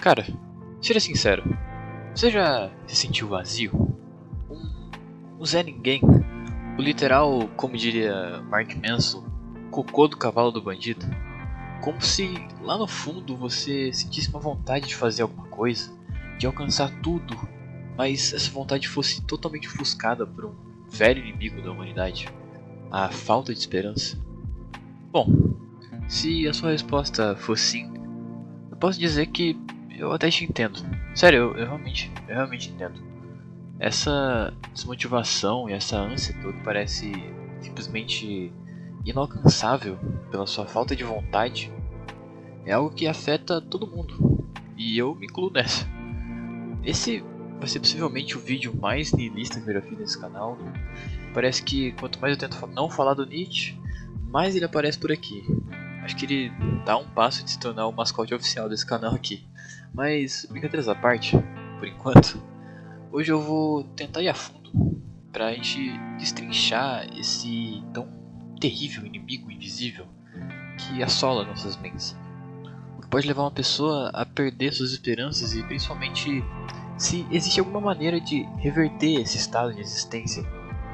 Cara, seja sincero, você já se sentiu vazio? Um Zé Ninguém? O literal, como diria Mark Manson, cocô do cavalo do bandido? Como se lá no fundo você sentisse uma vontade de fazer alguma coisa, de alcançar tudo, mas essa vontade fosse totalmente ofuscada por um velho inimigo da humanidade, a falta de esperança. Bom, se a sua resposta for sim, eu posso dizer que eu até te entendo. Sério, eu realmente entendo. Essa desmotivação e essa ânsia toda parece simplesmente inalcançável pela sua falta de vontade. É algo que afeta todo mundo, e eu me incluo nessa. Esse vai ser possivelmente o vídeo mais niilista que eu já fiz nesse canal. Parece que quanto mais eu tento não falar do Nietzsche, mais ele aparece por aqui. Acho que ele dá um passo de se tornar o mascote oficial desse canal aqui. Mas, brincadeiras à parte, por enquanto, hoje eu vou tentar ir a fundo pra gente destrinchar esse tão terrível inimigo invisível que assola nossas mentes. O que pode levar uma pessoa a perder suas esperanças e principalmente se existe alguma maneira de reverter esse estado de existência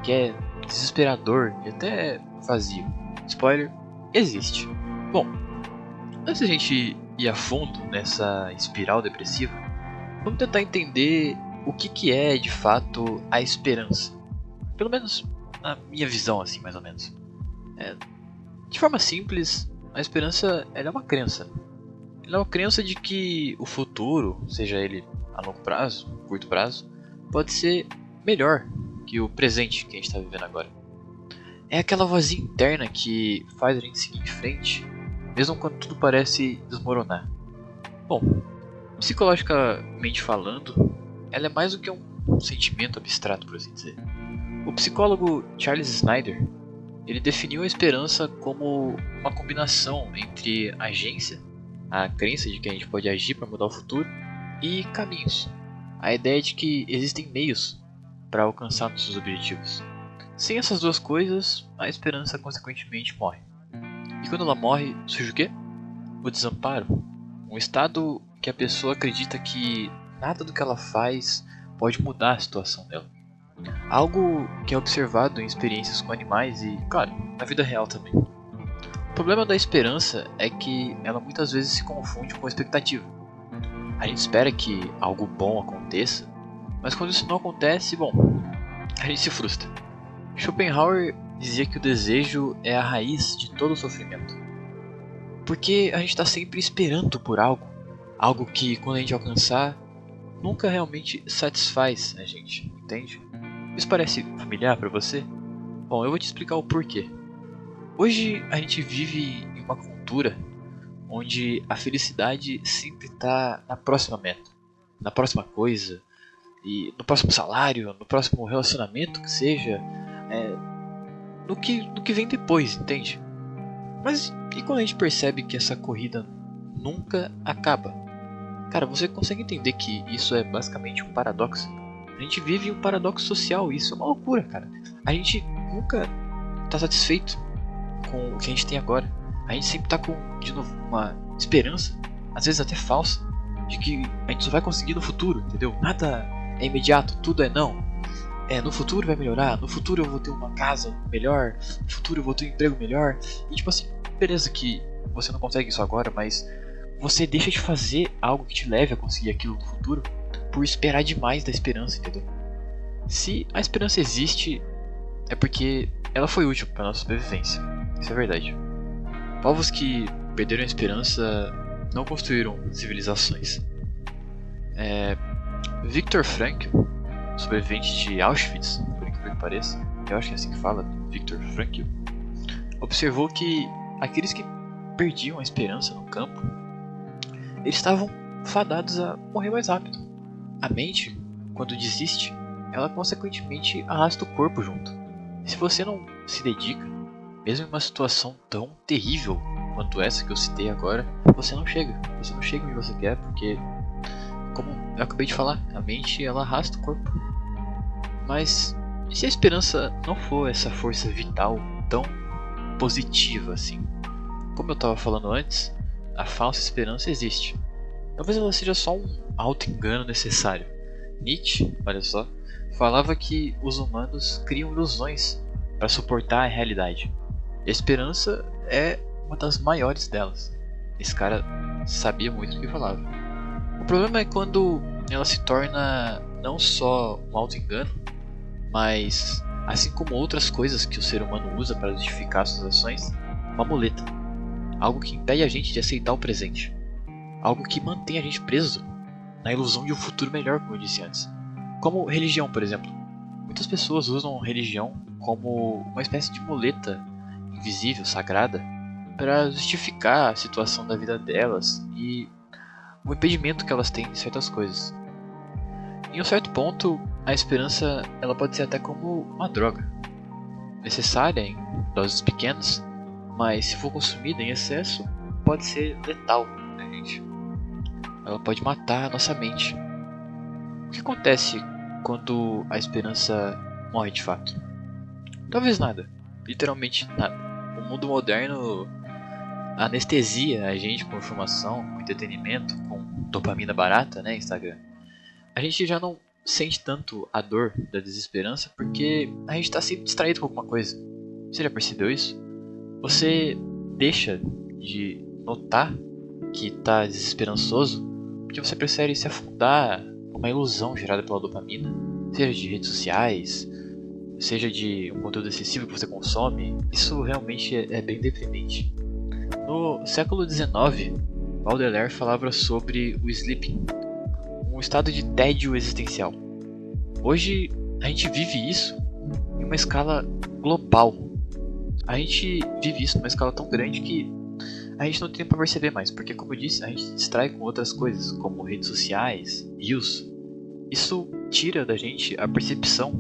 que é desesperador e até vazio. Spoiler, existe. Bom, antes da gente ir a fundo nessa espiral depressiva, vamos tentar entender o que é de fato a esperança. Pelo menos na minha visão, assim, mais ou menos. De forma simples, a esperança ela é uma crença. Ela é uma crença de que o futuro, seja ele a longo prazo, curto prazo, pode ser melhor que o presente que a gente está vivendo agora. É aquela vozinha interna que faz a gente seguir em frente, mesmo quando tudo parece desmoronar. Bom, psicologicamente falando, ela é mais do que um sentimento abstrato, por assim dizer. O psicólogo Charles Snyder, ele definiu a esperança como uma combinação entre agência, a crença de que a gente pode agir para mudar o futuro, e caminhos, a ideia de que existem meios para alcançar nossos objetivos. Sem essas duas coisas, a esperança consequentemente morre. E quando ela morre, surge o quê? O desamparo. Um estado que a pessoa acredita que nada do que ela faz pode mudar a situação dela. Algo que é observado em experiências com animais e, claro, na vida real também. O problema da esperança é que ela muitas vezes se confunde com a expectativa. A gente espera que algo bom aconteça, mas quando isso não acontece, bom, a gente se frustra. Schopenhauer dizia que o desejo é a raiz de todo o sofrimento. Porque a gente está sempre esperando por algo, algo que quando a gente alcançar, nunca realmente satisfaz a gente, entende? Isso parece familiar para você? Bom, eu vou te explicar o porquê. Hoje a gente vive em uma cultura onde a felicidade sempre está na próxima meta, na próxima coisa, e no próximo salário, no próximo relacionamento que seja, no que vem depois, entende? Mas e quando a gente percebe que essa corrida nunca acaba? Cara, você consegue entender que isso é basicamente um paradoxo? A gente vive um paradoxo social e isso é uma loucura, cara. A gente nunca está satisfeito com o que a gente tem agora. A gente sempre está com, de novo, uma esperança, às vezes até falsa, de que a gente só vai conseguir no futuro, entendeu? Nada é imediato, tudo é não. No futuro vai melhorar, no futuro eu vou ter uma casa melhor, no futuro eu vou ter um emprego melhor. E tipo assim, beleza que você não consegue isso agora, mas você deixa de fazer algo que te leve a conseguir aquilo no futuro por esperar demais da esperança, entendeu? Se a esperança existe, é porque ela foi útil para nossa sobrevivência. Isso é verdade. Povos que perderam a esperança não construíram civilizações. Viktor Frankl, sobrevivente de Auschwitz, por incrível que pareça, eu acho que é assim que fala, Viktor Frankl, observou que aqueles que perdiam a esperança no campo, eles estavam fadados a morrer mais rápido. A mente, quando desiste, ela consequentemente arrasta o corpo junto. E se você não se dedica, mesmo em uma situação tão terrível quanto essa que eu citei agora, você não chega onde você quer, porque, como eu acabei de falar, a mente ela arrasta o corpo. Mas e se a esperança não for essa força vital tão positiva assim? Como eu estava falando antes, a falsa esperança existe. Talvez ela seja só um auto-engano necessário. Nietzsche, olha só, falava que os humanos criam ilusões para suportar a realidade. E a esperança é uma das maiores delas. Esse cara sabia muito o que falava. O problema é quando ela se torna não só um auto-engano, mas, assim como outras coisas que o ser humano usa para justificar suas ações, uma muleta. Algo que impede a gente de aceitar o presente. Algo que mantém a gente preso na ilusão de um futuro melhor, como eu disse antes. Como religião, por exemplo. Muitas pessoas usam religião como uma espécie de muleta invisível, sagrada, para justificar a situação da vida delas e o impedimento que elas têm de certas coisas. Em um certo ponto, a esperança ela pode ser até como uma droga, necessária em doses pequenas, mas se for consumida em excesso, pode ser letal, né, gente? Ela pode matar a nossa mente. O que acontece quando a esperança morre de fato? Talvez nada, literalmente nada. O mundo moderno anestesia a gente com informação, com entretenimento, com dopamina barata, né, Instagram. A gente já não sente tanto a dor da desesperança porque a gente está sempre distraído com alguma coisa. Você já percebeu isso? Você deixa de notar que está desesperançoso porque você prefere se afundar numa ilusão gerada pela dopamina, seja de redes sociais, seja de um conteúdo excessivo que você consome. Isso realmente é bem deprimente. No século XIX, Baudelaire falava sobre o sleeping, um estado de tédio existencial. Hoje a gente vive isso em uma escala global. A gente vive isso numa escala tão grande que a gente não tem tempo para perceber mais, porque como eu disse, a gente se distrai com outras coisas, como redes sociais, news. Isso tira da gente a percepção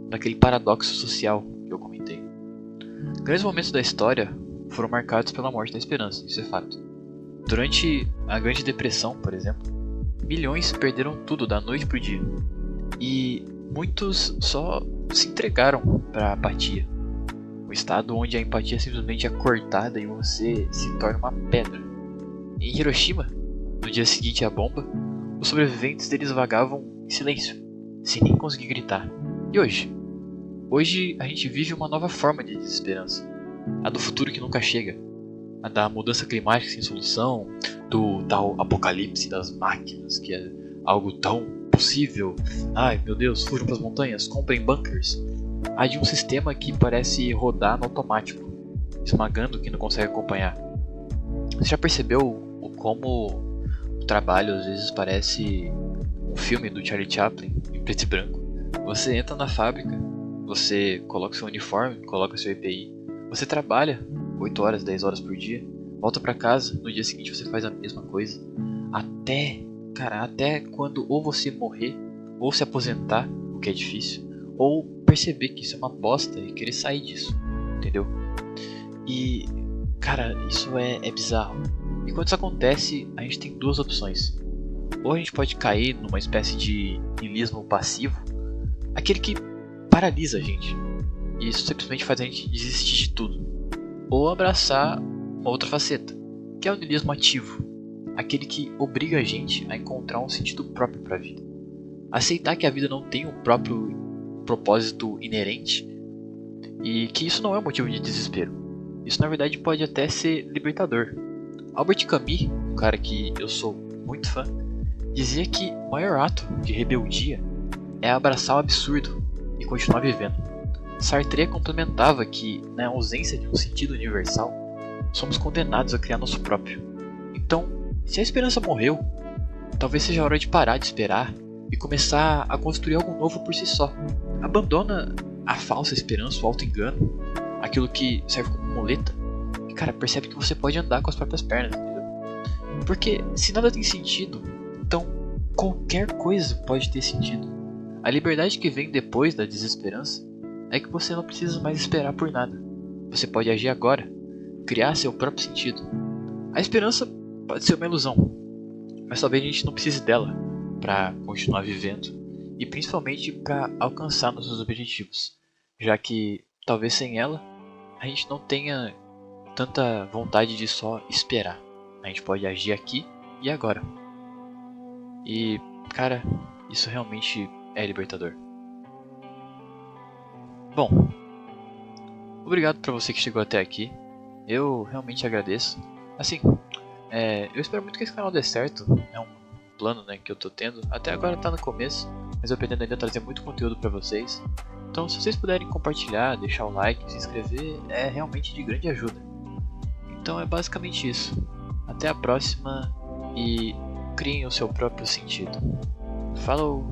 daquele paradoxo social que eu comentei. Grandes momentos da história foram marcados pela morte da esperança, isso é fato. Durante a Grande Depressão, por exemplo, milhões perderam tudo da noite pro dia. E muitos só se entregaram para a apatia. Um estado onde a empatia simplesmente é cortada e você se torna uma pedra. Em Hiroshima, no dia seguinte à bomba, os sobreviventes deles vagavam em silêncio, sem nem conseguir gritar. E hoje? Hoje a gente vive uma nova forma de desesperança. A do futuro que nunca chega. A da mudança climática sem solução, do tal apocalipse das máquinas, que é algo tão possível. Ai meu Deus, fujam para as montanhas, comprem bunkers. A de um sistema que parece rodar no automático, esmagando quem não consegue acompanhar. Você já percebeu como o trabalho às vezes parece um filme do Charlie Chaplin em preto e branco? Você entra na fábrica, você coloca seu uniforme, coloca seu EPI, você trabalha 8 horas, 10 horas por dia, volta pra casa, no dia seguinte você faz a mesma coisa. Até quando ou você morrer, ou se aposentar, o que é difícil, ou perceber que isso é uma bosta e querer sair disso, entendeu? E, cara, isso é bizarro. E quando isso acontece, a gente tem duas opções. Ou a gente pode cair numa espécie de niilismo passivo, aquele que paralisa a gente, e isso simplesmente faz a gente desistir de tudo. Ou abraçar uma outra faceta, que é o niilismo ativo, aquele que obriga a gente a encontrar um sentido próprio para a vida. Aceitar que a vida não tem um próprio propósito inerente e que isso não é um motivo de desespero. Isso na verdade pode até ser libertador. Albert Camus, um cara que eu sou muito fã, dizia que o maior ato de rebeldia é abraçar o absurdo e continuar vivendo. Sartre complementava que, na ausência de um sentido universal, somos condenados a criar nosso próprio. Então, se a esperança morreu, talvez seja a hora de parar de esperar e começar a construir algo novo por si só. Abandona a falsa esperança, o auto-engano, aquilo que serve como muleta, e cara, percebe que você pode andar com as próprias pernas, entendeu? Porque se nada tem sentido, então qualquer coisa pode ter sentido. A liberdade que vem depois da desesperança é que você não precisa mais esperar por nada. Você pode agir agora, criar seu próprio sentido. A esperança pode ser uma ilusão, mas talvez a gente não precise dela para continuar vivendo e principalmente para alcançar nossos objetivos, já que talvez sem ela a gente não tenha tanta vontade de só esperar. A gente pode agir aqui e agora. E, cara, isso realmente é libertador. Bom, obrigado pra você que chegou até aqui. Eu realmente agradeço. Assim, eu espero muito que esse canal dê certo. É um plano, né, que eu tô tendo. Até agora tá no começo, mas eu pretendo ainda trazer muito conteúdo pra vocês. Então, se vocês puderem compartilhar, deixar o like, se inscrever, é realmente de grande ajuda. Então é basicamente isso. Até a próxima e criem o seu próprio sentido. Falou!